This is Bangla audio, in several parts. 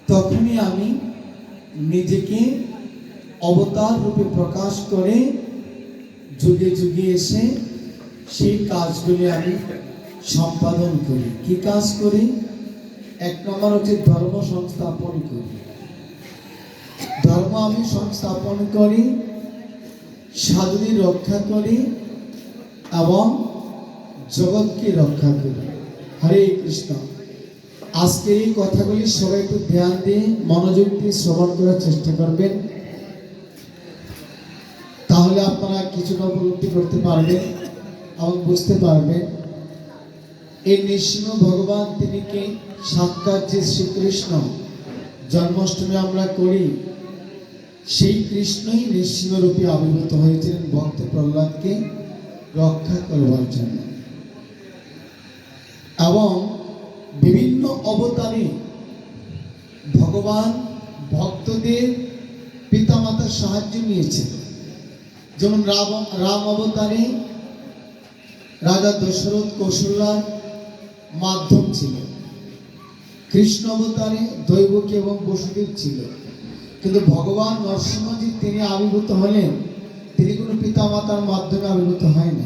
তখনই আমি নিজেকে অবতার রূপে প্রকাশ করে যুগে যুগে এসে সেই কাজগুলি আমি সম্পাদন করি। কি কাজ করি? এক নম্বর হচ্ছে ধর্ম সংস্থাপন করি। ধর্ম আমি সংস্থাপন করি, সাধুদের রক্ষা করি এবং জগৎকে রক্ষা করি। হরে কৃষ্ণ। আজকে এই কথাগুলি সবাই একটু ধ্যান দিয়ে মনোযোগ দিয়ে শ্রবণ করার চেষ্টা করবেন, তাহলে আপনারা কিছুটা উপলব্ধি করতে পারবেন এবং বুঝতে পারবেন এই নৃসিংহ ভগবান তিনি কে? সাক্ষাৎ যে শ্রীকৃষ্ণ জন্মাষ্টমী আমরা করি, সেই কৃষ্ণই নৃসিংহ রূপে আবির্ভূত হয়েছিলেন ভক্ত প্রহ্লাদকে রক্ষা করবার জন্য। এবং বিভিন্ন অবতারে ভগবান ভক্তদের পিতামাতার সাহায্য নিয়েছেন। যেমন রাম অবতারে রাজা দশরথ কৌশল্যার মাধ্যম ছিল, কৃষ্ণ অবতারে দৈবকী এবং বসুদেব ছিল। কিন্তু ভগবান নরসিংহজি তিনি আবির্ভূত হলেন, তিনি কোনো পিতামাতার মাধ্যমে আবির্ভূত হয়নি।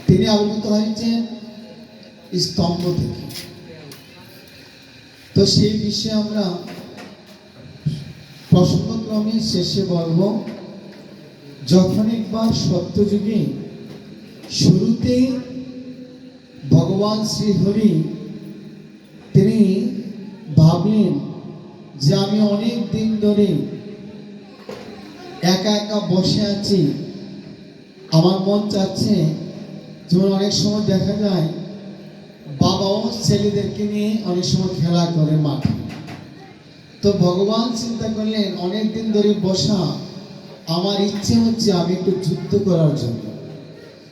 তিনি আবির্ভূত হয়েছেন স্তম্ভ থেকে। তো সেই বিষয়ে আমরা প্রসঙ্গক্রমে শেষে বলবো, যখন একবার সত্যযুগে শুরুতে ভগবান শ্রীহরি তিনি ভাবলেন যে আমি অনেক দিন ধরে একা একা বসে আছি, আমার মন চাচ্ছে, যেমন অনেক সময় দেখা যায় বাবাও ছেলেদেরকে নিয়ে অনেক সময় খেলা করে মাঠে। তো ভগবান চিন্তা করলেন অনেক দিন ধরে বসা, আমার ইচ্ছে হচ্ছে আমি একটু যুদ্ধ করার জন্য।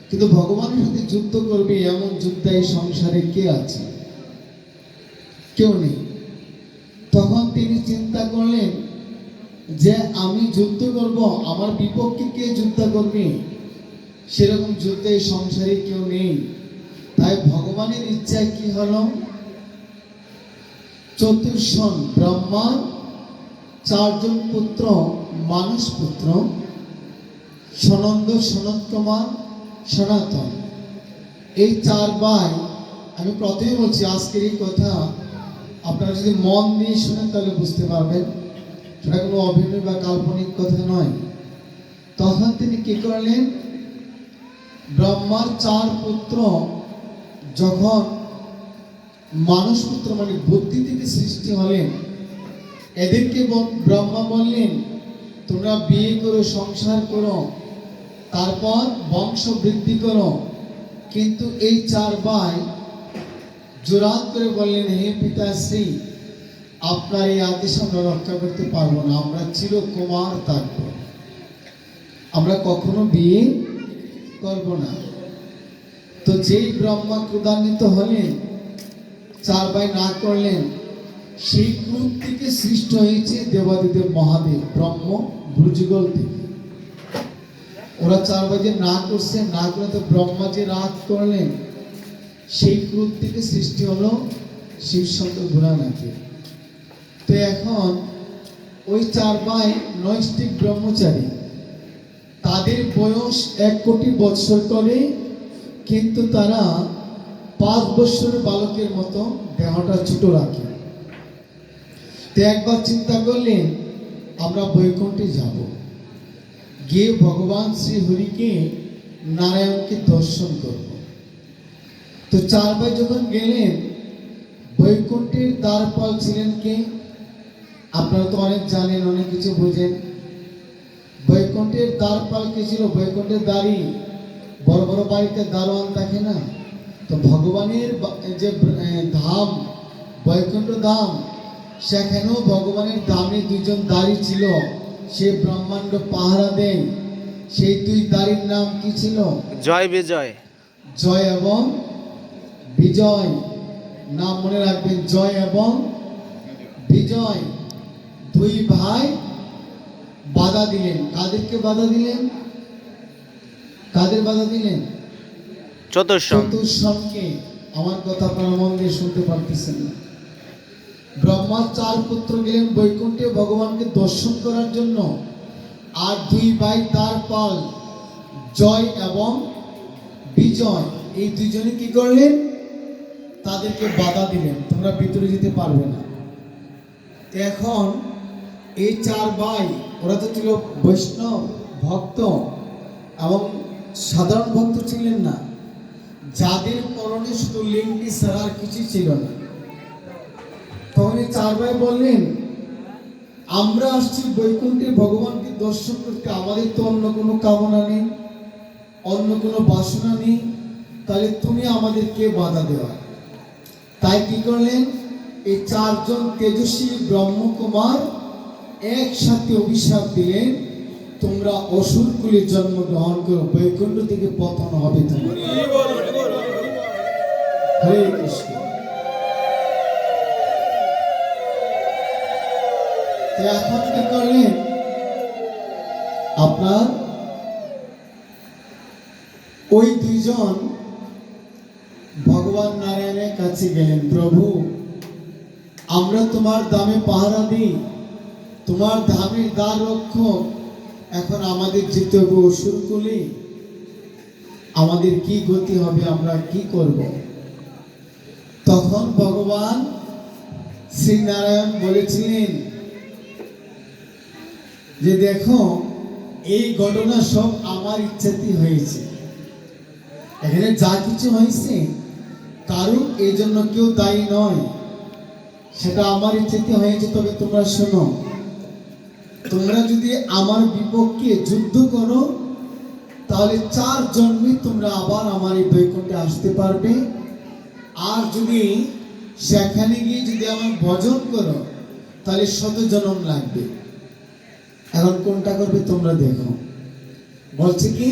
কিন্তু ভগবানের সাথে যুদ্ধ করবে এমন যোদ্ধা এই সংসারে কে আছে? কেউ নেই। তখন তিনি চিন্তা করলেন যে আমি যুদ্ধ করব, আমার বিপক্ষে কে যুদ্ধ করবে? সেরকম যুদ্ধ এই সংসারে কেউ নেই। তাই ভগবানের ইচ্ছায় কি হলো, চতুর্ষণ ব্রহ্মা, চারজন পুত্র মানস পুত্র, সনন্দ, সনত কুমার, সনাতন, এই চার ভাই। আমি প্রথমে বলছি আজকের এই কথা আপনারা যদি মন দিয়ে শুনেন তাহলে বুঝতে পারবেন সেটা কোনো অভিনয় বা কাল্পনিক কথা নয়। তখন তিনি কি করলেন, ব্রহ্মার চার পুত্র যখন মানুষ পুত্র মানে বুদ্ধি থেকে সৃষ্টি হলেন, এদেরকে ব্রহ্মা বললেন তোমরা বিয়ে করো, সংসার করো, তারপর বংশ বৃদ্ধি করো। কিন্তু এই চার ভাই জোরাত করে বললেন, হে পিতাশ্রী, আপনার এই আদেশ আমরা রক্ষা করতে পারবো না, আমরা চিরকুমার থাকবো, আমরা কখনো বিয়ে করব না। তো যেই ব্রহ্মা ক্রোধান্বিত হলেন, চার ভাই না করলেন, সেই ক্রোধ থেকে সৃষ্টি হয়েছে দেবাদিদেব মহাদেব ব্রহ্ম ভ্রুযুগল থেকে। ওরা চার ভাই যে না করছে, না করে তো ব্রহ্মা যে রাগ করলেন, সেই ক্রোধ থেকে সৃষ্টি হলো শিবশঙ্কর ভোলানাথে। তো এখন ওই চার ভাই নৈষ্ঠিক ব্রহ্মচারী, তাদের বয়স 1 কোটি বৎসর করে, কিন্তু তারা 5 বৎসরের বালকের মতো দেহটা ছোট রাখে। তো একবার চিন্তা করলেন আমরা বৈকুণ্ঠে যাব, গিয়ে ভগবান শ্রীহরিকে নারায়ণকে দর্শন করব। তো চার ভাই যখন গেলেন, বৈকুণ্ঠের দ্বারপাল ছিলেন কে? আপনারা তো অনেক জানেন, অনেক কিছু বোঝেন। বৈকুণ্ঠের দ্বারপাল কে ছিল? বৈকুণ্ঠের দ্বারী, বড় বড় বাড়িতে দারোয়ান থাকে না? তো ভগবানের যে ধাম বৈকুণ্ঠ ধাম, সেখানেও ভগবানের ধামে 2 জন দাঁড়ি ছিল, সে ব্রহ্মাণ্ড পাহারা দেয়। সেই 2 দাঁড়ির নাম কি ছিল? জয় বিজয়। জয় এবং বিজয়, নাম মনে রাখবেন, জয় এবং বিজয়। 2 ভাই বাধা দিলেন। কাদেরকে বাধা দিলেন? কাদের বাধা দিলেন? চতুর্ষণকে। আমার কথা আপনারা মন দিয়ে শুনতে পারতেছেন না। ব্রহ্মা তোমার 4 পুত্র গেলেন বৈকুণ্ঠে ভগবানকে দর্শন করার জন্য, আর 2 ভাই তার পাল জয় এবং বিজয় এই দুজনে কি করলেন? তাদেরকে বাধা দিলেন, তোমরা ভিতরে যেতে পারবে না। এখন এই 4 ভাই, ওরা তো ছিল বৈষ্ণব ভক্ত এবং সাধারণ ভক্ত ছিলেন না, যাদের পরনে শুধু লিঙ্গি ছাড়া আর কিছু ছিল না। তখন এই 4 ভাই বললেন, আমরা আসছি বৈকুণ্ঠে ভগবানকে দর্শন করতে, আমাদের তো অন্য কোনো কামনা নেই, অন্য কোনো বাসনা নেই, তাহলে তুমি আমাদেরকে বাধা দেওয়া। তাই কি করলেন? এই 4 জন তেজস্বী ব্রহ্মকুমার একসাথে অভিশাপ দিলেন, তোমরা অসুর কুলে জন্মগ্রহণ করো, বৈকুণ্ঠ থেকে পতন হবে তোমার। হরে কৃষ্ণ। এখন কি করলেন? আপনার ওই 2 জন ভগবান নারায়ণের কাছে গেলেন, প্রভু আমরা তোমার দামে পাহারা দিই, তোমার ধামের দ্বার রক্ষক, এখন আমাদের যেতে হবে অসুর কুলে, আমাদের কি গতি হবে, আমরা কি করব? তখন ভগবান শ্রী নারায়ণ বলেছিলেন যে দেখো, এই ঘটনা সব আমার ইচ্ছাতেই হয়েছে, এখানে যা কিছু হয়েছে কারো এই জন্য কেউ দায়ী নয়, সেটা আমার ইচ্ছাতে হয়েছে। তবে তোমরা শোনো, তোমরা যদি আমার বিপক্ষে যুদ্ধ করো তাহলে 4 জন্মে তোমরা আবার আমার এই বৈকুণ্ঠে আসতে পারবে, আর যদি সেখানে গিয়ে যদি আমার ভজন করো তাহলে 100 জন্ম লাগবে। এখন কোনটা করবে তোমরা দেখো। বলছে কি,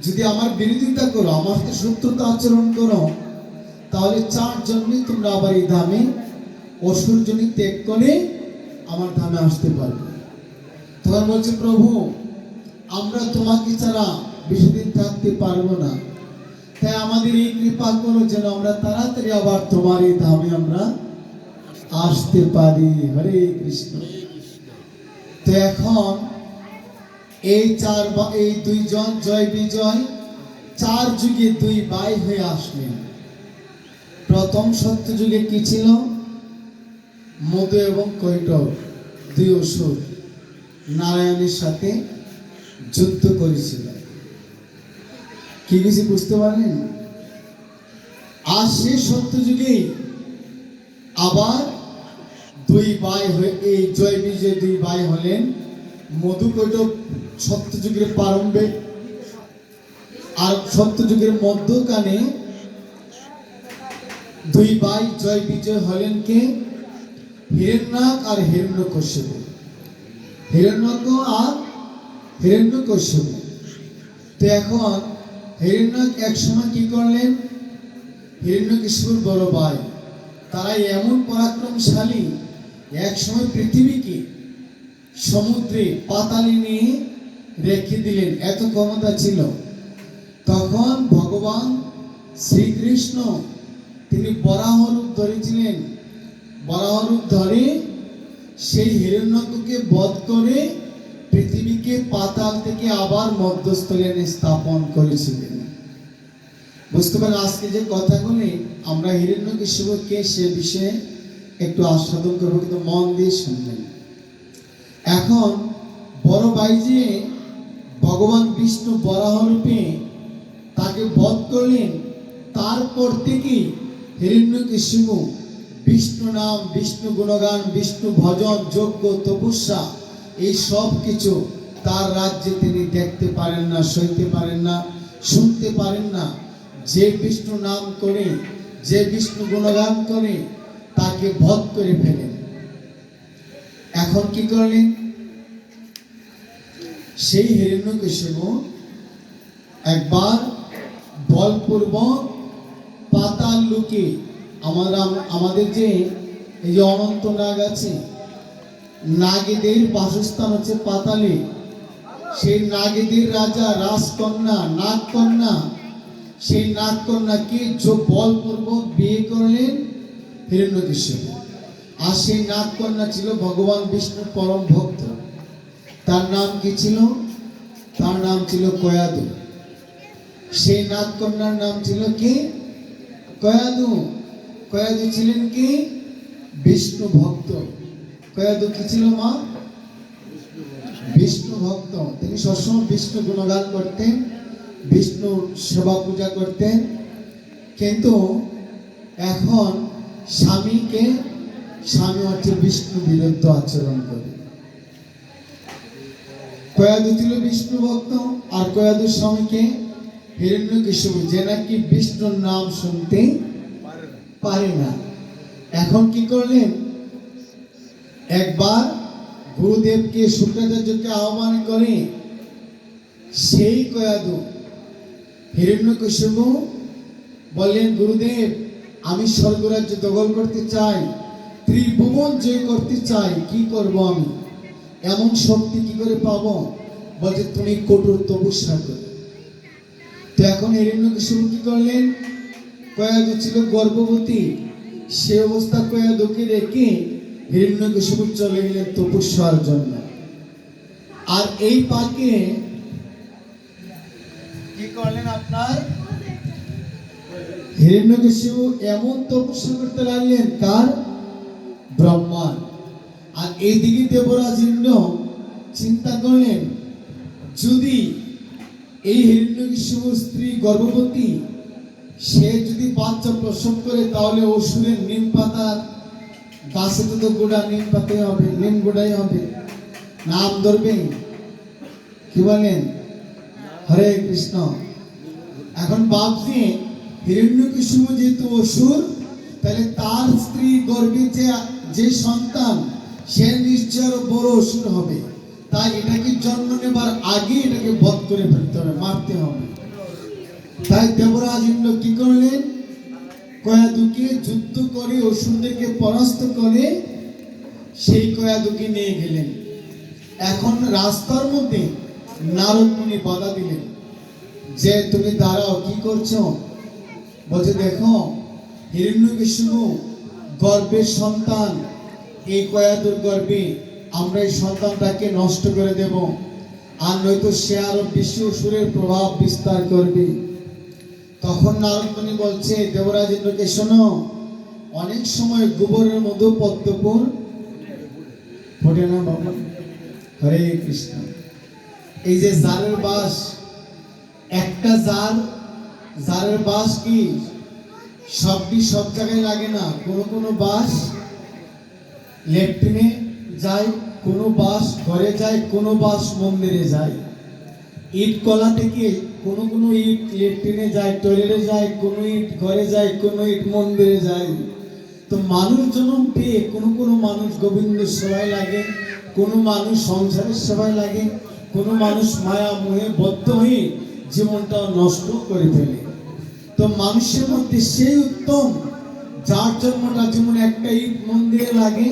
যদি আমার বিরোধিতা করো, আমার সাথে শত্রুতা আচরণ করো, তাহলে 4 জন্মে তোমরা আবার এই ধামে অসুর জনি ত্যাগ করে আমার ধামে আসতে পারবে। তখন বলছে, প্রভু আমরা তোমাকে ছাড়া বেশি দিন থাকতে পারবো না, তাই আমাদের এই কৃপা করো যেন আমরা তাড়াতাড়ি আবার তোমার এই ধামে আমরা আসতে পারি। হরে কৃষ্ণ। তো এখন এই 2 জন জয় বিজয় 4 যুগে 2 ভাই হয়ে আসলেন। প্রথম সত্য যুগে কি ছিল? মধু এবং কৈটব 2 অসুর নারায়ণের সাথে যুদ্ধ করেছিল। কি কিছু বুঝতে পারলেন? আর সেই সত্য যুগে আবার 2 ভাই হয়ে এই জয় বিজয় 2 ভাই হলেন। মধু কৈটব সত্য যুগের প্রারম্ভে, আর সত্য যুগের মধ্যখানে 2 ভাই জয় বিজয় হলেন কে? হিরণ্যক আর হিরণ্যকশিপু। হিরণ্যক আর হিরণ্যকশিপু। তো এখন হিরণ্যক এক সময় কি করলেন? হিরণ্যকশিপুর বড় ভাই, তারা এমন পরাক্রমশালী, এক সময় পৃথিবীকে সমুদ্রে পাতালে নিয়ে রেখে দিলেন, এত ক্ষমতা ছিল। তখন ভগবান শ্রীকৃষ্ণ তিনি বরাহ রূপ ধরেছিলেন। বরাহ রূপ ধরে সেই হিরণ্যককে বধ করে পৃথিবীকে পাতাল থেকে আবার মধ্যস্থলে এনে স্থাপন করেছিলেন। বুঝতে পারেন? আজকে যে কথাগুলি আমরা হিরণ্যকশিপুকে সে বিষয়ে একটু আস্বাদন করবো, কিন্তু মন দিয়ে শুনবেন। এখন বড় ভাই যে ভগবান বিষ্ণু বরাহ রূপে তাকে বধ করলেন, তারপর থেকে হিরণ্যকশিপু বিষ্ণু নাম, বিষ্ণু গুণগান, বিষ্ণু ভজন, যজ্ঞ, তপস্যা এই সব কিছু তার রাজ্যে তিনি দেখতে পারেন না, সইতে পারেন না, শুনতে পারেন না। যে বিষ্ণু নাম করে, যে বিষ্ণু গুণগান করে, তাকে বধ করে ফেলেন। এখন কি করলেন? সেই হিরণ্যকশিপু একবার বলপূর্বক পাতাল লোকে, আমাদের যে এই যে অনন্ত নাগ আছে, নাগেদের বাসস্থান হচ্ছে পাতালে, সেই নাগেদের রাজা রাজকন্যা নাগকন্যা, সেই নাগকন্যাকে বলপূর্বক বিয়ে করলেন হিরণ্যকশিপু। আর সেই নাগকন্যা ছিল ভগবান বিষ্ণুর পরম ভক্ত। তার নাম কি ছিল? তার নাম ছিল কয়াদু। সেই নাগকন্যার নাম ছিল কি? কয়াদু। কয়াদু ছিলেন কি? বিষ্ণু ভক্ত। কয়াদু কি ছিল মা? বিষ্ণু ভক্ত। তিনি সবসময় বিষ্ণু গুণগান করতেন, বিষ্ণু সেবা পূজা করতেন। কিন্তু এখন স্বামী হচ্ছে বিষ্ণু বিরুদ্ধ আচরণ করে। কয়াদু ছিল বিষ্ণু ভক্ত, আর কয়াদুর স্বামীকে হিরণ্যকশিপু, যে নাকি বিষ্ণুর নাম শুনতে পারে না। এখন কি করলেন? একবার গুরুদেবকে, শুক্রাচার্যকে আহ্বান করে সেই কয়াদু হিরণ্যকশিপু বললেন, গুরুদেব, আমি স্বর্গরাজ্য দখল করতে চাই, ত্রিভুবন জয় করতে চাই, কি করব আমি? এমন শক্তি কি করে পাবো? বলছে তুমি কঠোর তপস্যা করো। তো এখন হিরণ্যকশিপু কি করলেন? কয়াদু ছিল গর্ভবতী, সে অবস্থা কয়াদুকে রেখে হিরণ্যকশিপু চলে গেলেন তপস্যার জন্য। আর এই পাকে কি করলেন আপনার? হিরণ্যকশিপু এমন তপস্যা করতে লাগলেন, কার? ব্রহ্মার। আর এইদিকে দেবরাজ ইন্দ্র চিন্তা করলেন, যদি এই হিরণ্যকশিপুর স্ত্রী গর্ভবতী, সে যদি বাচ্চা প্রসব করে, তাহলে অসুরের নিম পাতার গাছে তো গোড়া নিম পাতাই হবে, নিম গোড়াই হবে, নাম ধরবে। কি বলেন? হরে কৃষ্ণ। এখন ভাবছি হিরণ্যকশিপু যেহেতু অসুর, তাহলে তার স্ত্রী গর্ভে যে সন্তান, সে নিশ্চয় বড় অসুর হবে। তাই এটাকে জন্ম নেবার আগে এটাকে বধ করে ফেলতে হবে, মারতে হবে। তাই দেবরাজ ইন্দ্র কি করলেন? কয়াদুকে যুদ্ধ করে, অসুরদেরকে পরাস্ত করে সেই কয়াদুকে নিয়ে গেলেন। এখন রাস্তার মধ্যে নারদ মুনি বাধা দিলেন যে তুমি দাঁড়াও, কি করছো? বলছে দেখো, হিরণ্যকশিপু গর্ভের সন্তান, এই কয়াদুর গর্ভে, আমরা এই সন্তানটাকে নষ্ট করে দেব, আর নয়তো সে আরো বেশি অসুরের প্রভাব বিস্তার করবে। তখন নারদ মুনি বলছে দেবরাজ ইন্দ্রকে, শোনো, অনেক সময় গোবরের মধ্যে পদ্মফুল ফোটে না বাবা? হরে কৃষ্ণ। এই যে জারের বাস, একটা জারের বাস কি সব জায়গায় লাগে না। কোনো বাস ল্যাট্রিনে যায়, কোনো বাস ঘরে যায়, কোনো বাস মন্দিরে যায়। ইট কলা থেকে কোনো ইট ল্যাট্রিনে যায়, টয়লেটে যায়, কোনো ইট ঘরে যায়, কোনো ইট মন্দিরে যায়। তো মানুষ জন্ম পেয়ে কোনো মানুষ গোবিন্দের সেবায় লাগে, কোনো মানুষ সংসারের সেবায় লাগে, কোনো মানুষ মায়া মোহে বদ্ধ হয়ে জীবনটা নষ্ট করে ফেলে। তো মানুষের মধ্যে সেই উত্তম, যার জন্মটা যেমন একটা ইট মন্দিরে লাগে,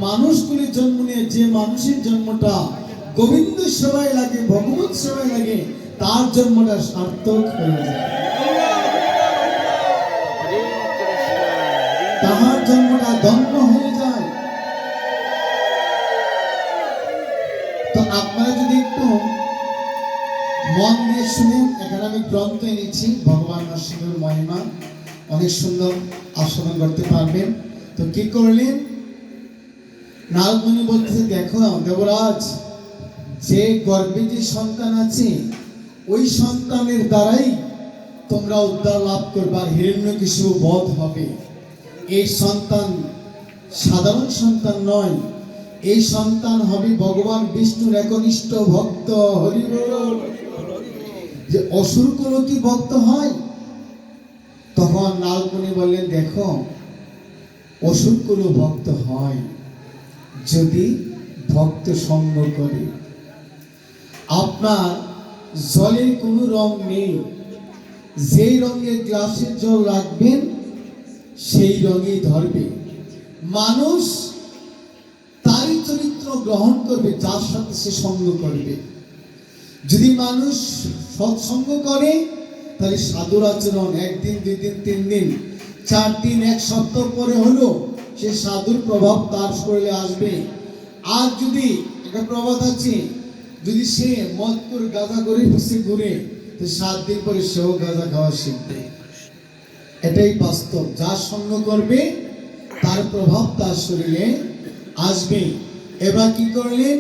মানুষগুলির জন্ম নিয়ে যে মানুষের জন্মটা গোবিন্দ সেবায় লাগে, ভগবত সেবায় লাগে, তার জন্মটা সার্থক হয়ে যায়, তাহার জন্মটা ধন্য হয়ে যায়। তো আপনারা যদি একটু মন দিয়ে শুনেন, এখানে আমি গ্রন্থ এনেছি, ভগবান নরসিংহের মহিমা, অনেক সুন্দর আস্বাদন করতে পারবেন। তো কি করলেন? নারদ মুনি বলতেছে, দেখো দেবরাজ, যে গর্ভে যে সন্তান আছে, ওই সন্তানের দ্বারাই তোমরা উদ্ধার লাভ করবে, আর হিরণ্যকশিপু বধ হবে। এই সন্তান সাধারণ সন্তান নয়, এই সন্তান হবে ভগবান বিষ্ণুর একনিষ্ঠ ভক্ত। হরি বল। যে অসুর কোনো কি ভক্ত হয়? তখন নারদ মুনি বললেন, দেখো, অসুর কোনো ভক্ত হয় যদি ভক্ত সঙ্গ করে। আপনার জলের কোনো রং নেই, যেই রঙের গ্লাসে জল রাখবেন সেই রঙেই ধরবে। মানুষ তারই চরিত্র গ্রহণ করবে যার সাথে সে সঙ্গ করবে। যদি মানুষ সৎসঙ্গ করে, তাহলে সাধুর আচরণ 1 দিন 2 দিন 3 দিন 4 দিন 1 সপ্তাহ পরে হলো সে সাধুর প্রভাব তার শরীরে আসবে। আর যদি একটা প্রবাদ আছে, যদি সে মদপুর গাঁজা করে বসে ঘুরে, তো 7 দিন পরে সেও গাঁজা খাওয়া শিখবে। এটাই বাস্তব। যার সঙ্গ করবে তার প্রভাব তার শরীরে আসবে। এবার কি করলেন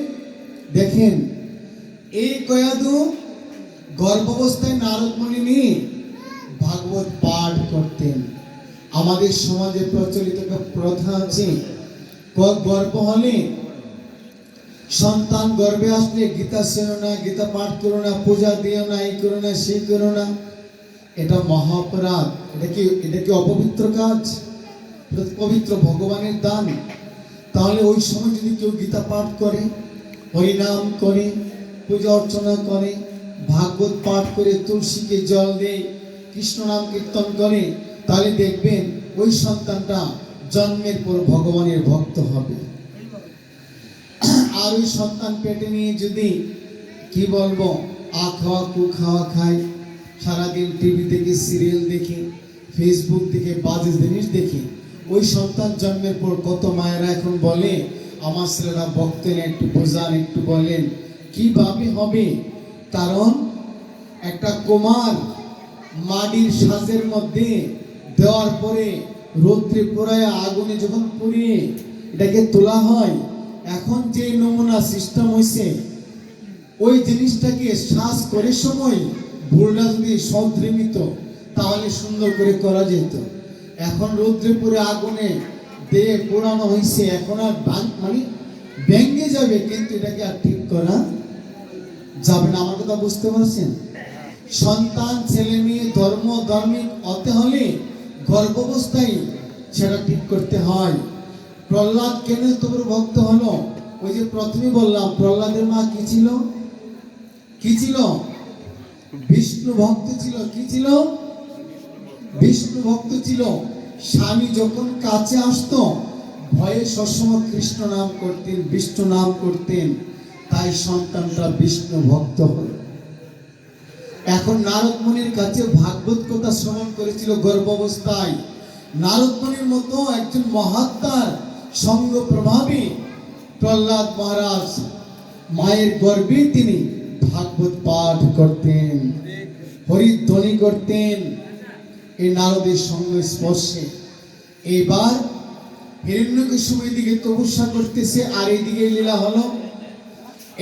দেখেন, এই কয়াদু গর্ভাবস্থায় নারদ মুনি নিয়ে ভাগবত পাঠ করতেন। আমাদের সমাজে প্রচলিত একটা প্রথা আছে, গর্ভ হলে সন্তান গর্ভে আসলে গীতা শোনো না, গীতা পাঠ করো না, পূজা দিও না, এই করো না, সেই করো না। এটা মহা অপরাধ। এটা কি অপবিত্র কাজ? পবিত্র ভগবানের দান। তাহলে ওই সময় যদি কেউ গীতা পাঠ করে, হরিনাম করে, পূজা অর্চনা করে, ভাগবত পাঠ করে, তুলসীকে জল দেয়, কৃষ্ণ নাম কীর্তন করে, তাহলে দেখবেন ওই সন্তানটা জন্মের পর ভগবানের ভক্ত হবে। আর ওই সন্তান পেটে নিয়ে যদি কি বলবো আ খাওয়া কু খাওয়া খায়, সারাদিন টিভি দেখে, সিরিয়াল দেখে, ফেসবুক দেখে, বাজে জিনিস দেখে, ওই সন্তান জন্মের পর কত মায়েরা এখন বলে আমার ছেলেরা ভক্ত না, একটু বোঝান, একটু বলেন। কিভাবে হবে? কারণ একটা কুমার মাটির সাজের মধ্যে দেওয়ার পরে রৌদ্রে পোড়ায়, আগুনে যখন পুড়িয়ে এটাকে তোলা হয়, এখন যে নমুনা সিস্টেম হয়েছে, ওই জিনিসটাকে শ্বাস করে সময় ভুলটা যদি সদ্রিমিত তাহলে সুন্দর করে করা যেত। এখন রৌদ্রে পুরে আগুনে দিয়ে পোড়ানো হয়েছে, এখন আর মানে ভেঙে যাবে, কিন্তু এটাকে আর ঠিক করা যাবে না। আমার কথা বুঝতে পারছেন? সন্তান ছেলে মেয়ে ধর্মিক হতে হলে গর্ভাবস্থায় সেটা ঠিক করতে হয়। প্রহ্লাদ কেন তোর ভক্ত হলো? ওই যে প্রথমে বললাম, প্রহ্লাদের মা কি ছিল? কি ছিল? বিষ্ণু ভক্ত ছিল। কি ছিল? বিষ্ণু ভক্ত ছিল। স্বামী যখন কাছে আসতো ভয়ে সবসময় কৃষ্ণ নাম করতেন, বিষ্ণু নাম করতেন, তাই সন্তানটা বিষ্ণু ভক্ত হল। এখন নারদ মুনির কাছে ভাগবত কথা শ্রবণ করেছিল গর্ভাবস্থায়। নারদ মুনির মতো একজন মহাত্মার সঙ্গ প্রভাবে প্রহ্লাদ মহারাজ মায়ের গর্ভে তিনি ভাগবত পাঠ করতেন, হরিধ্বনি করতেন এই নারদের সঙ্গ স্পর্শে। এবার হিরণ্যকশিপুর দিকে তপস্যা করতেছে, আর এইদিকে লীলা হলো।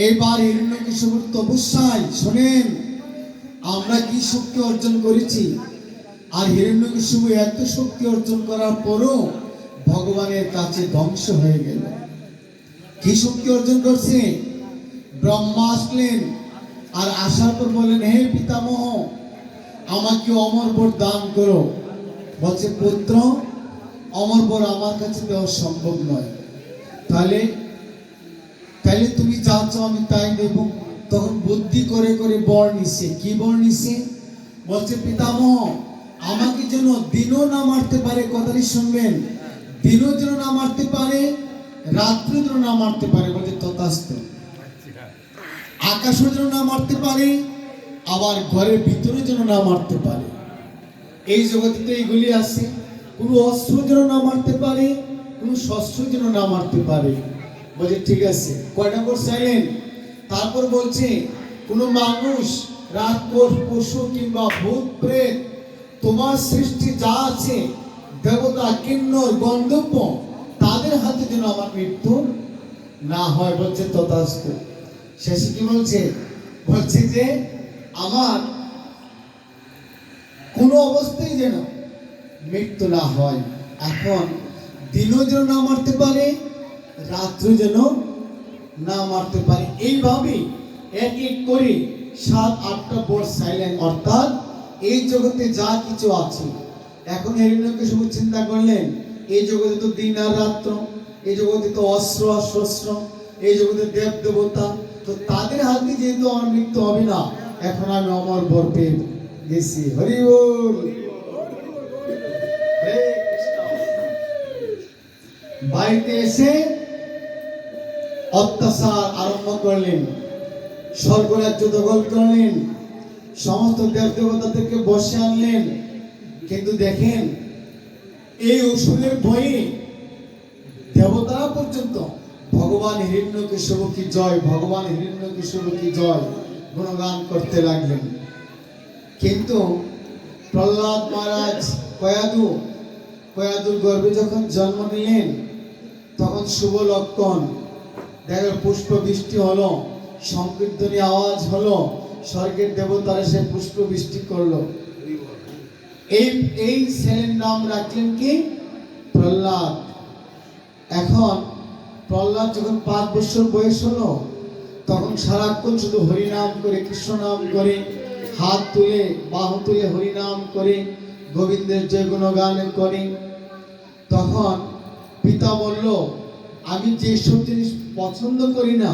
এবার হিরণ্যকশিপুর তপস্যায় শোনেন আমরা কি শক্তি অর্জন করেছি। আর হিরণ্যকশিপু এত শক্তি অর্জন করার পরও ভগবানের কাছে ধ্বংস হয়ে গেল। কি শক্তি অর্জন করছে? ব্রহ্মা আসলেন, আর আসার পর বলেন হে পিতামহ আমাকে অমর বর দান করো। বলছে পুত্র অমর বর আমার কাছে দেওয়া সম্ভব নয়। তাহলে তুমি যা চাও আমি তাই দেব। তখন বুদ্ধি করে করে বর নিছে। কি বর নিছে? বলছে পিতামহ আমাকে যেন দিনও না মারতে পারে, কথাটি শুনবেন, দিনও যেন না মারতে পারে, রাত্রি যেন না মারতে পারে। বলছে তথাস্তু। আকাশও যেন না মারতে পারে, আবার ঘরের ভিতরে যেন না মারতে পারে। এই জগতে তো এইগুলি আছে। কোনো অস্ত্র যেন না মারতে পারে, কোনো শস্ত্র যেন না মারতে পারে। বলছে ঠিক আছে। কয়টা বর চাইলেন? তারপর বলছে কোনো মানুষ, রাক্ষস, পশু কিংবা ভূত প্রেত, তোমার সৃষ্টি যা আছে, দেবতা, কিন্নর, গন্ধর্ব, তাদের হাতে যেন আমার মৃত্যু না হয়। বলছে তথাস্তু। শেষে কি বলছে? বলছে যে আমার কোনো অবস্থায় যেন মৃত্যু না হয়। এখন দিনও যেন না মারতে পারে, রাত্রি যেন না মারতে পারে। এইভাবে এক এক করে 7-8টা বর চাইলেন। অর্থাৎ এই জগতে যা কিছু আছে, এখন হিরণ্যকশিপু চিন্তা করলেন এই জগতে তো দিন আর রাত্র, এই জগতে তো অস্ত্র আর শস্ত্র, এই জগতে দেব দেবতা, তো তাদের হাতে যেহেতু আমার মৃত্যু হবে না, এখন আমি অমর বর পেয়ে গেছি। হরি বল। বাড়িতে এসে অত্যাচার আরম্ভ করলেন, স্বর্গরাজ্য দখল করলেন, সমস্ত দেব দেবতাদেরকে বসে আনলেন। কিন্তু দেখেন এই অসুরের ভয়ে দেবতারা পর্যন্ত ভগবান হিরণ্যকেশব কি জয়, ভগবান হিরণ্যকেশব কি জয় গুণগান করতে লাগলেন। কিন্তু প্রহ্লাদ মহারাজ কয়াদুর গর্ভে যখন জন্ম নিলেন, তখন শুভ লক্ষণ দেখো, পুষ্প বৃষ্টি হলো, সংকীর্তনী আওয়াজ হলো, স্বর্গের দেবতারা সে পুষ্প বৃষ্টি করলো। এই ছেলের নাম রাখলেন কি? প্রহ্লাদ। এখন প্রহ্লাদ যখন 5 বছর বয়স হলো, তখন সারাক্ষণ শুধু হরিনাম করে, কৃষ্ণ নাম করে, হাত তুলে বাহু তুলে হরিনাম করে, গোবিন্দের জয় গুণগান করে। তখন পিতা বলল, আমি যেসব জিনিস পছন্দ করি না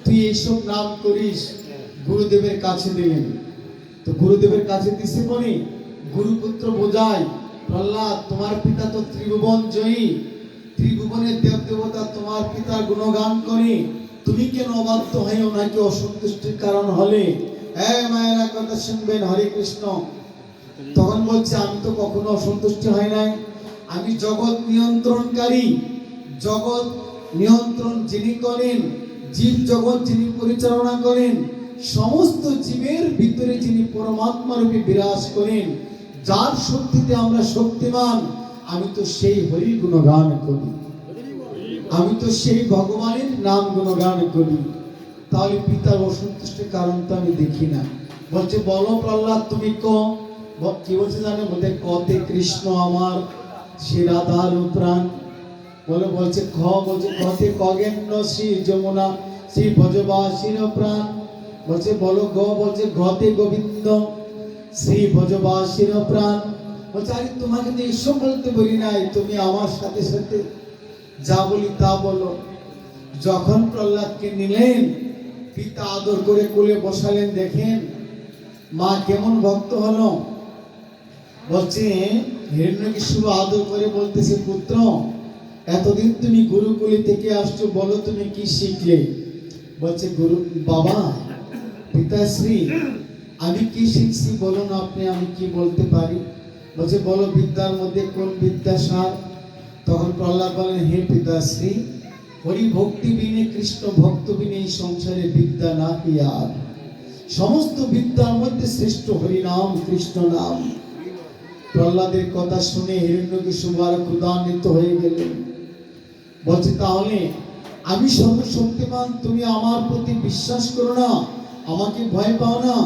তুই এইসব নাম করিস। গুরুদেবের কাছে দিলেন। তো গুরুদেবের কাছে দিছে বলি, গুরুপুত্র বোঝায়, প্রহ্লাদ তোমার পিতা তো ত্রিভুবন জয়ী, ত্রিভুবনের দেব দেবতা তোমার পিতার গুণগান করে, তুমি কেন অবাধ্য হয়ে ওনাকে অসন্তুষ্টির কারণ হলে? মায়েরা কথা শুনবেন, হরে কৃষ্ণ। তখন বলছে, আমি তো কখনো অসন্তুষ্ট হয় নাই, আমি জগৎ নিয়ন্ত্রণকারী, জগৎ নিয়ন্ত্রণ যিনি করেন, জীব জগৎ যিনি পরিচালনা করেন, সমস্ত জীবের ভিতরে যিনি পরমাত্মা রূপে বিরাজ করেন, যার শক্তিতে আমরা শক্তিমান, আমি তো সেই হরি গুণগান করি, আমি তো সেই ভগবানের নাম গুণগান করি। তাহলে পিতার অসন্তুষ্টের কারণ তো আমি দেখি না। বলছে, বলো প্রহ্লাদ তুমি কি বলছে জানো? বলতে, কতে কৃষ্ণ আমার শ্রী রাধার প্রাণ। বলছে খ, বলছে কতে খগেন্দ্র শ্রী যমুনা শ্রী ভজবাসীর প্রাণ। বলছে বলো গ, বলছে ঘতে গোবিন্দ শ্রী ভজবাসীর প্রাণ। বলছে, আরে তোমাকে তো এসব বলতে বলি নাই, তুমি আমার সাথে সাথে যা বলি তা বলো। যখন প্রহ্লাদকে নিলেন, পিতা আদর করে কোলে বসালেন, দেখেন মা কেমন ভক্ত হলো। বলছে, হিরণ্যকেশব আদর করে বলতেছে, পুত্র এতদিন তুমি গুরুকুলে থেকে আসছো, বলো তুমি কি শিখলে? বলছে, গুরু বাবা পিতাশ্রী আমি কি শিখছি বলুন আপনি, আমি কি বলতে পারি? বলছে, বলো বিদ্যার মধ্যে কোন বিদ্যা সার? তখন প্রহ্লাদ বলেন, হে পিতাশ্রী, হরি ভক্তি বিনে, কৃষ্ণ ভক্ত বিনে এই সংসারে বিদ্যা না কি আর। সমস্ত বিদ্যার মধ্যে শ্রেষ্ঠ হরি নাম, কৃষ্ণ নাম। প্রহ্লাদের কথা শুনে হিরণ্যকেশব আর ক্রোধান্বিত হয়ে গেলেন। বলছে, তাহলে আমি সর্বশক্তিমান, তুমি আমার প্রতি বিশ্বাস করো না, আমাকে ভয় পাও না,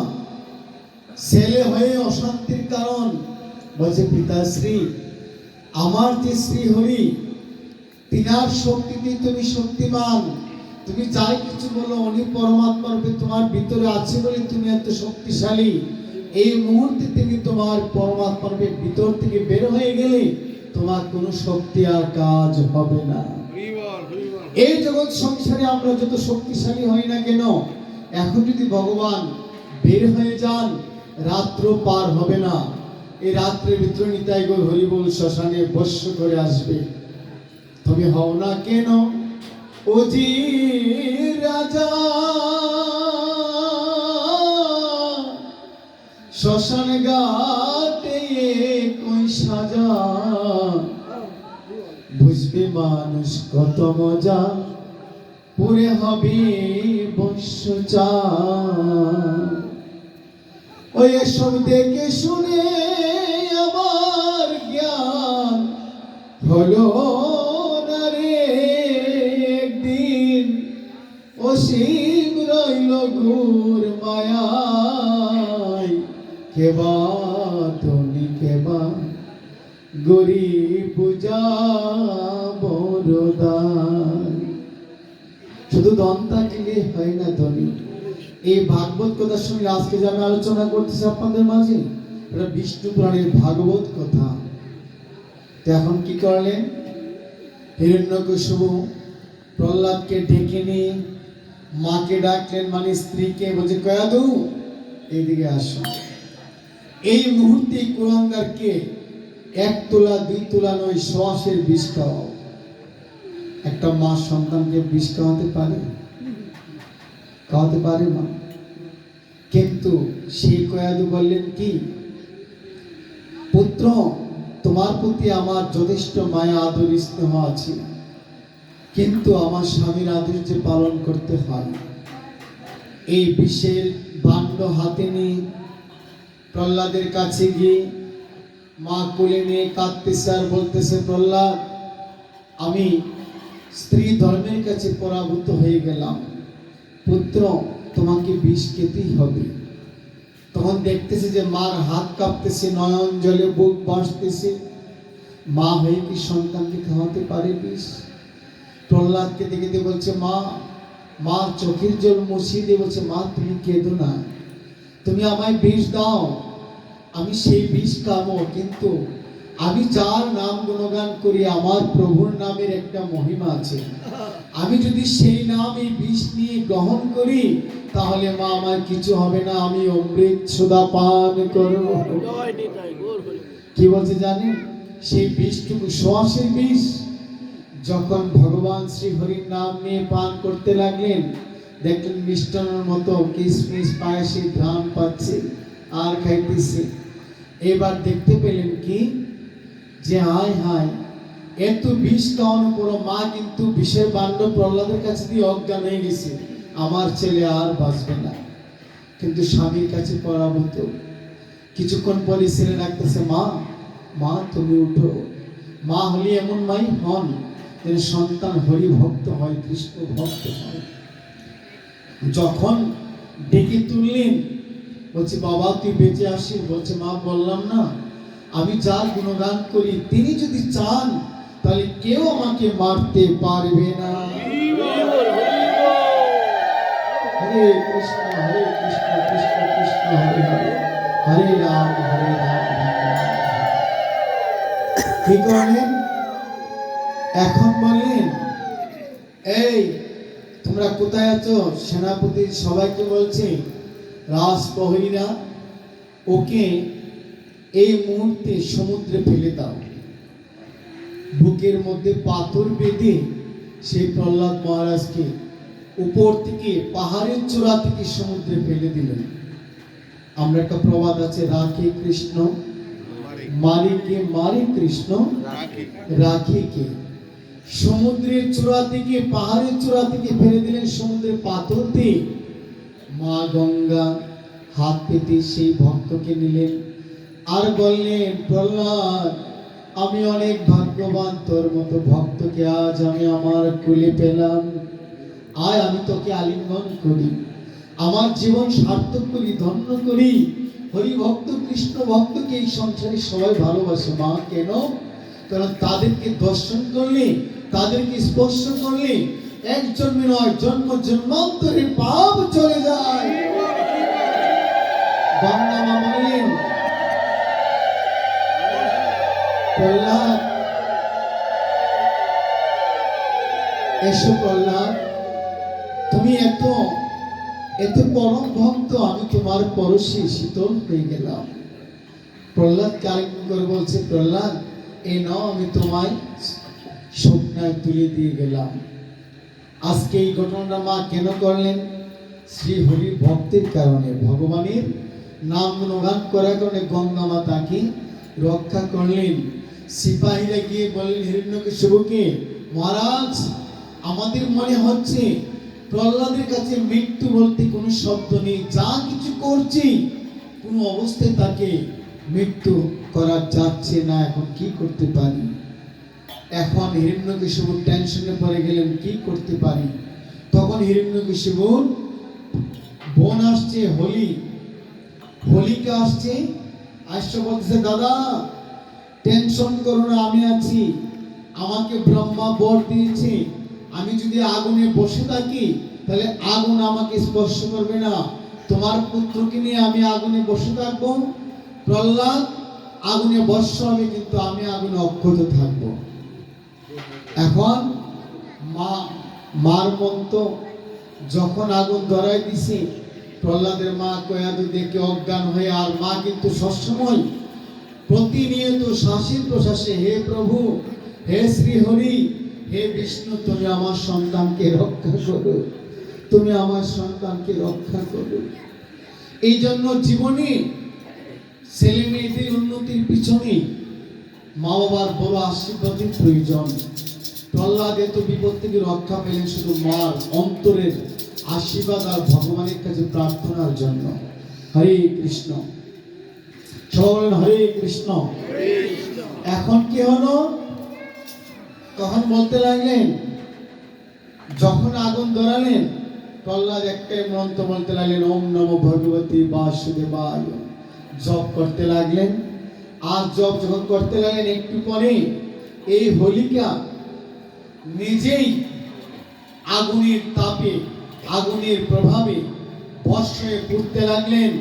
ছেলে হয়ে অশান্তির কারণ। বলছে, পিতাশ্রী আমার যে শ্রী হরি, তিনার শক্তিতে তুমি শক্তিমান, তুমি যাই কিছু বলো উনি পরমাত্মা রূপে তোমার ভিতরে আছে বলে তুমি এত শক্তিশালী। এই মুহূর্তে তুমি তোমার পরমাত্মা রূপে ভিতর থেকে বের হয়ে গেলে তোমার কোনো শক্তি আর কাজ হবে না। এই জগৎ সংসারে আমরা যত শক্তিশালী হই না কেন, এখন যদি ভগবান বের হয়ে যান, রাত্র পার হবে না। এই রাত্রের ভিতরে নিতাই গৌর হরিবোল শ্মশানে বস্য করে আসবে। তুমি হও না কেন ও জি রাজা, শ্মশান ঘাটে কই সাজা, বুঝবে মানুষ কত মজা, পুরে হবে বস্য চা। ওই এসব দেখে শুনে আমার জ্ঞান হলো না রে, একদিন অসীম রইল ঘোর মায়ায়, কেবা ধনী কেবা গরিব পূজা বড়দায়। শুধু ধন থাকলে হয় না ধনী। এই ভাগবত কথার সঙ্গে আজকে যে আমি আলোচনা করতেছি আপনাদের মাঝে, এটা বিষ্ণু পুরাণের ভাগবত কথা। তো এখন কি করলেন? হিরণ্যকেশব প্রহ্লাদকে ডেকে নিয়ে মাকে ডাকলেন, মানে স্ত্রীকে। বলছে, কয়াদু এইদিকে আসো। এই মুহূর্তে কুলাঙ্গারকে 1 তোলা 2 তোলা নয়, 100 বিষ খাওয়াও। একটা মা সন্তানকে বিষ খাওয়াতে পারে? খাওয়াতে পারে না। কিন্তু সেই কয়াদু বললেন কি, পুত্র তোমার প্রতি আমার যথেষ্ট মায়া আদর স্নেহ আছে, কিন্তু আমার স্বামীর আদেশ যে পালন করতে হয়। এই বিষের ভাণ্ড হাতে নিয়ে প্রহ্লাদের কাছে গিয়ে মা কোলে নিয়ে কাঁদতেছে আর বলতেছে, প্রহ্লাদ, আমি স্ত্রী ধর্মের কাছে পরাভূত হয়ে গেলাম, পুত্র তোমাকে বিষ খেতেই হবে। তখন দেখতেছে যে মার হাত কাঁপতেছে, নয়ন জলে বুক ভাসতেছে। মা হয়ে কি সন্তানকে খাওয়াতে পারে বিষ? প্রহ্লাদকে দেখে বলছে, মা, মা চোখের জল মুছিয়ে দিয়ে বলছে, মা তুমি কেঁদো না, তুমি আমায় বিষ দাও, আমি সেই বিষ খাবো। কিন্তু আমি যার নাম গুণগান করি, আমার প্রভুর নামের একটা মহিমা আছে, আমি যদি সেই নাম এই বিষ নিয়ে গ্রহণ করি তাহলে মা আমার কিছু হবে না, আমি অমৃত সুধা পান করব। কি বলছে জানেন? সেই বিষটুকু শ্বাসের বিষ যখন ভগবান শ্রী হরির নাম নিয়ে পান করতে লাগলেন, দেখলেন মিষ্টান্নের মতো কিশমিশ পায়েসে ঘ্রাণ পাচ্ছে আর খাইতেছে। এবার দেখতে পেলেন কি যে হায় হায়, এত বিষ খাওয়ানোর পর মা কিন্তু বিষের ভাণ্ড প্রহ্লাদের কাছে দিয়ে অজ্ঞান হয়ে গেছে, আমার ছেলে আর বাঁচবে না। কিন্তু স্বামীর কাছে পরাভূত। কিছুক্ষণ পরে ছেলে ডাকতেছে, মা, মা তুমি উঠো। মা হলে এমন মাই হন যেন সন্তান হরি ভক্ত হয়, কৃষ্ণ ভক্ত হয়। যখন ডেকে তুললেন, বলছে, বাবা তুই বেঁচে আসিস? বলছে, মা বললাম না, আমি যার গুণগান করি তিনি যদি চান তাহলে কেউ আমাকে মারতে পারবে না। হরে কৃষ্ণ কৃষ্ণ কৃষ্ণ হরে হরে, হরে রাম রাম রাম। কি করলেন? এখন বললেন, এই তোমরা কোথায় আছো? সেনাপতি সবাইকে বলছে, রাজপ্রহরীরা ওকে এই মুহূর্তে সমুদ্রে ফেলে দাও। বুকের মধ্যে পাথর বেঁধে সেই প্রহ্লাদ মহারাজকে উপর থেকে পাহাড়ের চূড়া থেকে সমুদ্রে ফেলে দিলেন। আমরা একটা প্রবাদ আছে, রাখে কৃষ্ণ মারে কে, মারে কৃষ্ণ রাখে কে। সমুদ্রের চূড়া থেকে, পাহাড়ের চূড়া থেকে ফেলে দিলেন সমুদ্রের পাথর দিয়ে। মা গঙ্গা হাত পেতে সেই ভক্তকে নিলেন আর বললেন, প্রহ্লাদ আমি অনেক ভাগ্যবান, তোর মতো ভক্তকে আজ আমি আমার কোলে পেলাম। আয় আমি তোকে আলিঙ্গন করি, আমার জীবন সার্থক করি, ধন্য করি। হরি ভক্ত কৃষ্ণ ভক্তকে এই সংসারে সবাই ভালোবাসে। মা কেন? কারণ তাদেরকে দর্শন করলে, তাদেরকে স্পর্শ করলে এক জন্মে নয়, জন্ম জন্মান্তরের পাপ চলে যায়। গঙ্গা মা বললেন, প্রহ্লাদ এসো, প্রহ্লাদ তুমি এত এত পরম ভক্ত, আমি তোমার পরশে শীতল হয়ে গেলাম। প্রহ্লাদ কালিঙ্গ করে বলছে, প্রহ্লাদ এই নাও, আমি তোমায় স্বপ্নায় তুলে দিয়ে গেলাম। আজকে এই ঘটনাটা মা কেন করলেন? শ্রী হরির ভক্তের কারণে, ভগবানের নাম গুণগান করার কারণে গঙ্গা মা তাকে রক্ষা করলেন। সিপাহীরা গিয়ে বললেন হিরণ্যকশিপুকে, মহারাজ আমাদের মনে হচ্ছে প্রহ্লাদের কাছে মৃত্যু বলতে কোনো শব্দ নেই, যা কিছু করছি কোনো অবস্থায় তাকে মৃত্যু করা যাচ্ছে না, এখন কি করতে পারি? এখন হিরণ্যকশিপু টেনশনে পড়ে গেলেন, কি করতে পারি? তখন হিরণ্যকশিপুর বোন আসছে, হোলিকা আসছে, আসছে বলতেছে, দাদা টেনশন করো না, আমি আছি। আমাকে ব্রহ্মা বর দিয়েছে, আমি যদি আগুনে বসে থাকি তাহলে আগুন আমাকে স্পর্শ করবে না। তোমার পুত্রকে নিয়ে আমি আগুনে বসে থাকবো, প্রহ্লাদ আগুনে বর্ষ হবে, কিন্তু আমি আগুনে অক্ষত থাকবো। এখন মার মন্ত্র যখন আগুন ধরাই দিছে, প্রহ্লাদের মা কয়াদু দেখে অজ্ঞান হয়ে, আর মা কিন্তু সবসময় প্রতিনিয়ত শ্বাসে প্রশ্বাসে, হে প্রভু, হে শ্রী হরি, হে বিষ্ণু, তুমি আমার সন্তানকে রক্ষা করো, তুমি আমার সন্তানকে রক্ষা করো। এই জন্য জীবনে ছেলে মেয়েদের উন্নতির পিছনে মা বাবার বড় আশীর্বাদের প্রয়োজন। প্রহ্লাদ এত বিপদ থেকে রক্ষা পেলেন শুধু মার অন্তরের আশীর্বাদ আর ভগবানের কাছে প্রার্থনার জন্য। হরে কৃষ্ণ, সবাই হরে কৃষ্ণ। এখন কি হলো? তখন বলতে লাগলেন, যখন আগুন ধরালেন প্রহ্লাদ একটাই মন্ত্র বলতে লাগলেন, ওম নমো ভগবতী বাসুদেবায়। জপ করতে লাগলেন। আর জপ যখন করতে লাগলেন, একটু পরে এই হোলিকা নিজেই আগুনের তাপে, আগুনের প্রভাবে ভস্ম হয়ে পুড়তে লাগলেন।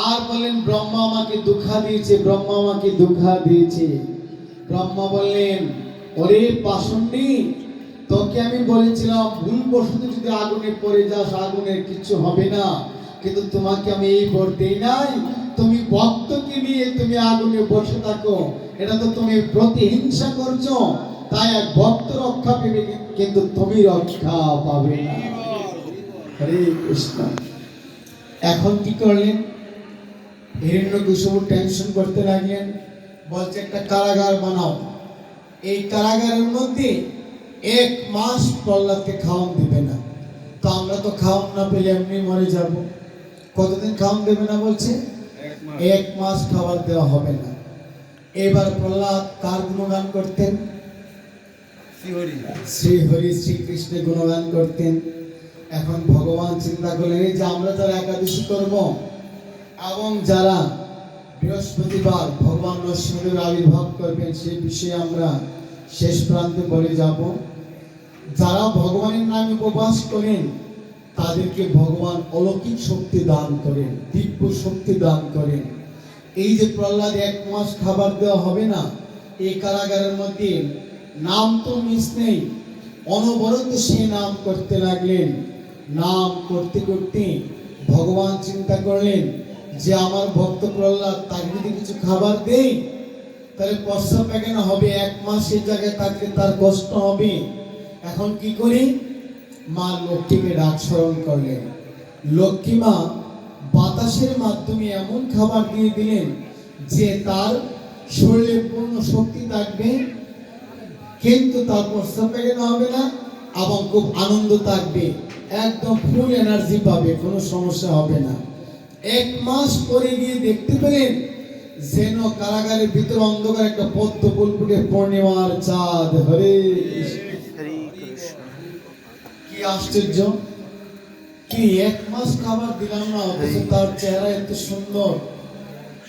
আর বললেন, ব্রহ্মা আমাকে দুঃখা দিয়েছে, ব্রহ্মা আমাকে দুঃখা দিয়েছে। ব্রহ্মা বললেন, ওরে পাষণ্ডী, তোকে আমি বলেছিলাম ভুলবশত যদি আগুনে পড়ে যাস আগুনের কিছু হবে না, কিন্তু তোমাকে আমি এই বর দেই নাই। তুমি ভক্তকে নিয়ে তুমি আগুনে বসে থাকো, এটা তো তুমি প্রতিহিংসা করছো, তাই এক ভক্ত রক্ষা পেবে কিন্তু তুমি রক্ষা পাবে না। হরে কৃষ্ণ। এখন কি করলেন? হিরণ্যকশিপু টেনশন করতে লাগলেন, বলছে একটা কারাগার বানাও, এই কারাগারের মধ্যে 1 মাস প্রহ্লাদকে খাওয়ান দিবে না। তো আমরা তো খাওয়ান না পেলে এমনি মরে যাব। কতদিন খাওয়ান দেবে না বলছে? 1 মাস খাবার দেওয়া হবে না। এবার প্রহ্লাদ কার গুণগান করতেন? শ্রী হরি শ্রীকৃষ্ণের গুণগান করতেন। এখন ভগবান চিন্তা করলেন, এই যে আমরা যারা একাদশী করব এবং যারা বৃহস্পতিবার ভগবান নরসিংহের আবির্ভাব করবেন, সেই বিষয়ে আমরা শেষ প্রান্তে বলে যাব। যারা ভগবানের নামে উপবাস করেন তাদেরকে ভগবান অলৌকিক শক্তি দান করেন, দিব্য শক্তি দান করেন। এই যে প্রহ্লাদ 1 মাস খাবার দেওয়া হবে না, এই কারাগারের মধ্যে নাম তো মিস নেই, অনবরত সে নাম করতে লাগলেন। নাম করতে করতে ভগবান চিন্তা করলেন যে আমার ভক্ত প্রহ্লাদ, তাকে যদি কিছু খাবার দেই তাহলে প্রস্রাব পায়খানা হবে, 1 মাসের জায়গায় থাকলে তার কষ্ট হবে। এখন কি করি? মা লক্ষ্মীকে ডাক স্মরণ করলেন। লক্ষ্মী মা বাতাসের মাধ্যমে এমন খাবার দিয়ে দিলেন যে তার শরীরে পূর্ণ শক্তি থাকবে, কিন্তু তার প্রস্রাব পায়খানা হবে না এবং খুব আনন্দ থাকবে, একদম ফুল এনার্জি পাবে, কোনো সমস্যা হবে না। 1 মাস পরে গিয়ে দেখতে পেলেন যেন কারাগারের ভিতর অন্ধকার একটা পদ্ম ফুল ফুটে পূর্ণিমার চাঁদ। হরে কৃষ্ণ। কি আশ্চর্য! কি 1 মাস খাবার দিলাম না, অথচ তার চেহারা এত সুন্দর।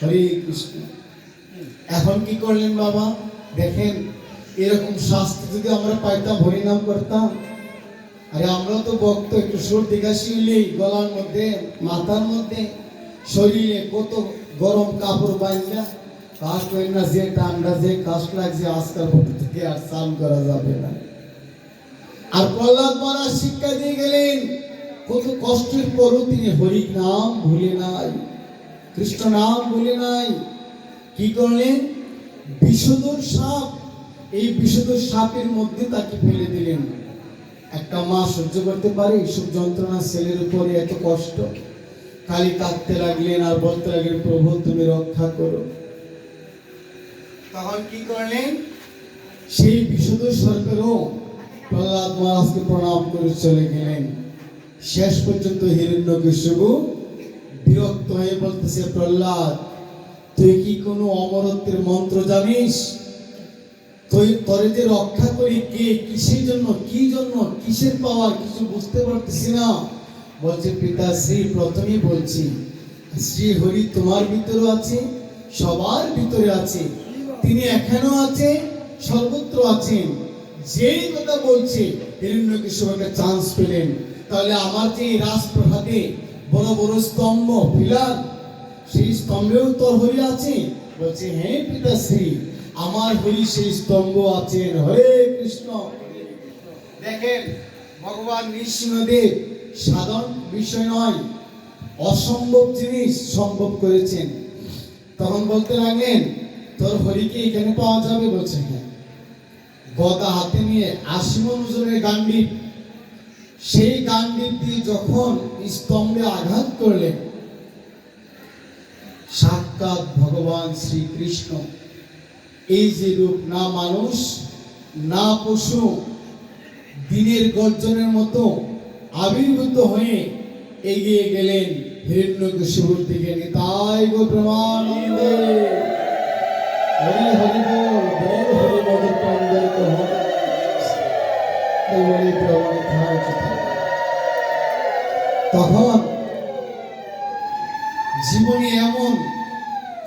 হরে কৃষ্ণ। এখন কি করলেন বাবা? দেখেন, এরকম শাস্তি যদি আমরা পাইতাম, হরিনাম করতাম। আরে আমরা তো ভক্ত, একটু সর্দি কাশি হলেই গলার মধ্যে, মাথার মধ্যে, শরীরে কত গরম কাপড় বাঁধা, কাশ করেন না, যে ঠান্ডা যে কাশ লাগছে, আজকাল থেকে আর স্নান করা যাবে না। আর প্রহ্লাদ মহারাজ শিক্ষা দিয়ে গেলেন, কত কষ্টের পরও তিনি হরি নাম ভুলে নাই, কৃষ্ণ নাম ভুলে নাই। কি করলেন? বিষধর সাপ, এই বিষধর সাপের মধ্যে তাকে ফেলে দিলেন। একটা মা সহ্য করতে পারে এইসব যন্ত্রণা? ছেলের উপরে এত কষ্ট। খালি কাঁদতে লাগলেন আর বলতে লাগলেন, প্রভু তুমি রক্ষা করো। তখন কি করলেন? সেই বিষধর সর্পেরও প্রহ্লাদ মহারাজকে প্রণাম করে চলে গেলেন। শেষ পর্যন্ত হিরণ্যকশিপু বিরক্ত হয়ে বলতেছে, প্রহ্লাদ তুই কি কোনো অমরত্বের মন্ত্র জানিস? তোরে যে রক্ষা করি কে, কিসের জন্য, কি জন্য, কিসের পাওয়ার, কিছু বুঝতে পারতেছি না। বলছে, পিতাশ্রী প্রথমেই বলছি, শ্রী হরি তোমার ভিতরে আছে, সবার ভিতরে আছে, তিনি এখানেও আছে, সর্বত্র আছেন। যেই কথা বলছে হিরণ্যকশিপু একটা চান্স পেলেন। তাহলে আমার যে রাজপ্রাসাদে বড় বড় স্তম্ভ পিলার, সেই স্তম্ভেও তোর হরি আছে? বলছে, হ্যাঁ পিতাশ্রী, আমার হরি সেই স্তম্ভ আছেন। হরে কৃষ্ণ। দেখেন, ভগবান নৃসিংহদেব সাধারণ বিষয় নয়, অসম্ভব জিনিস সম্ভব করেছেন। তখন বলতে লাগলেন, তোর হরিকে এখানে পাওয়া যাবে? বলছে, হ্যাঁ। গদা হাতে নিয়ে 80 মণ ওজনের গান্ডীব, সেই গান্ডীব দিয়ে যখন স্তম্ভে আঘাত করলেন, সাক্ষাৎ ভগবান শ্রীকৃষ্ণ। এই যে রূপ, না মানুষ না পশু দিনের গর্জনের মতো আবির্ভূত হয়ে এগিয়ে গেলেন হিরণ্যকশিপুর দিকে। নিতাই গো প্রেমানন্দে। হরি হরি বল, বল হরি বল প্রাণদের কহ। এই বলে প্রভু খায় কথা। তখন জীবনে এমন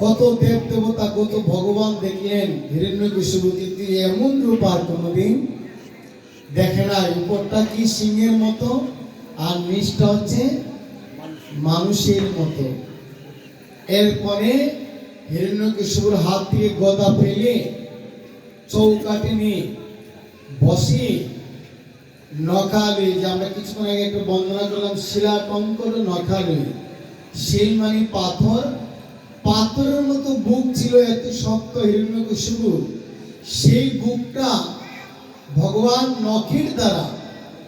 কত দেব দেবতা, কত ভগবান দেখলেন, হিরণ্যকশিপু কিন্তু এমন রূপ আর কোনোদিন দেখে নাই। উপরটা কি সিংহের মতো আর নিচটা হচ্ছে মানুষের মতো। এরপরে হিরণ্যকশিপুর হাত থেকে গদা ফেলে চৌকাঠে নিয়ে বসে নখালে, যে আমরা কিছুক্ষণ আগে একটু বন্দনা করলাম, শিলা কঙ্কর নখালে। শিল মানে পাথর, পাথরের মতো বুক ছিল, এত শক্ত হিরণ্যকশিপুর। সেই বুকটা ভগবান নখের দ্বারা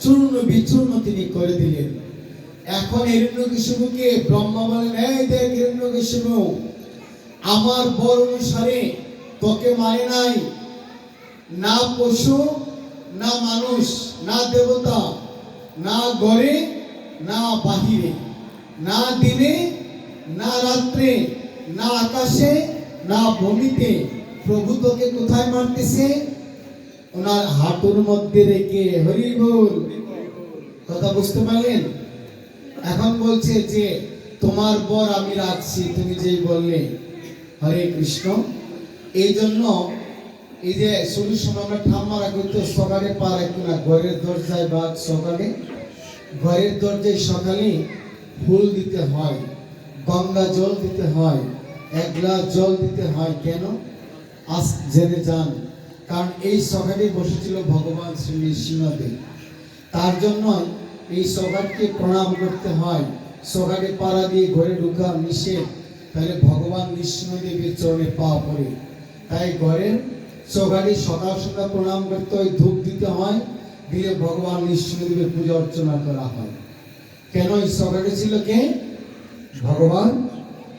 চূর্ণ বিচূর্ণ তিনি করে দিলেন। এখন হিরণ্যকশিপুকে ব্রহ্মা বলেন, এই দেখ হিরণ্যকশিপু, আমার বর অনুসারে তোকে মানে নাই, না পশু না মানুষ, না দেবতা, না ঘরে না বাহিরে, না দিনে না রাত্রে, না আকাশে না ভূমিতে। প্রভু তোকে কোথায় মারতেছে? ওনার হাঁটুর মধ্যে রেখে। হরি বল। কথা বুঝতে পারলেন? এখন বলছে যে তোমার বর আমি রাখছি, তুমি যেই বললে। হরে কৃষ্ণ। এই জন্য এই যে শুরুর সময় আমরা ঠাম্মারা করতে সকালে পা রাখতো না, ঘরের দরজায় বা সকালে, ঘরের দরজায় সকালে ফুল দিতে হয়, গঙ্গা জল দিতে হয়, এক গ্লাস জল দিতে হয়। কেন? আজ জেনে যান। কারণ এই সকালে বসেছিল ভগবান শ্রী নৃসিংহদেব, তার জন্য এই সকালকে প্রণাম করতে হয়। সকালে পাড়া দিয়ে ঘরে ঢুকা নিষেধ, তাহলে ভগবান নৃসিংহদেবের চরণে পা পড়ে। তাই ঘরের সকালে সকাল সকাল প্রণাম করতে হয়, ধূপ দিতে হয়, দিয়ে ভগবান নৃসিংহদেবের পূজা অর্চনা করা হয়। কেন এই সকালে ছিল? কে? ভগবান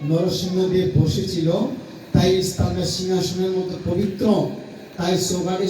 নরসিংহদেব বসেছিল, তাই স্থানটা সিংহাসনের মতো পবিত্র। তাই সকালে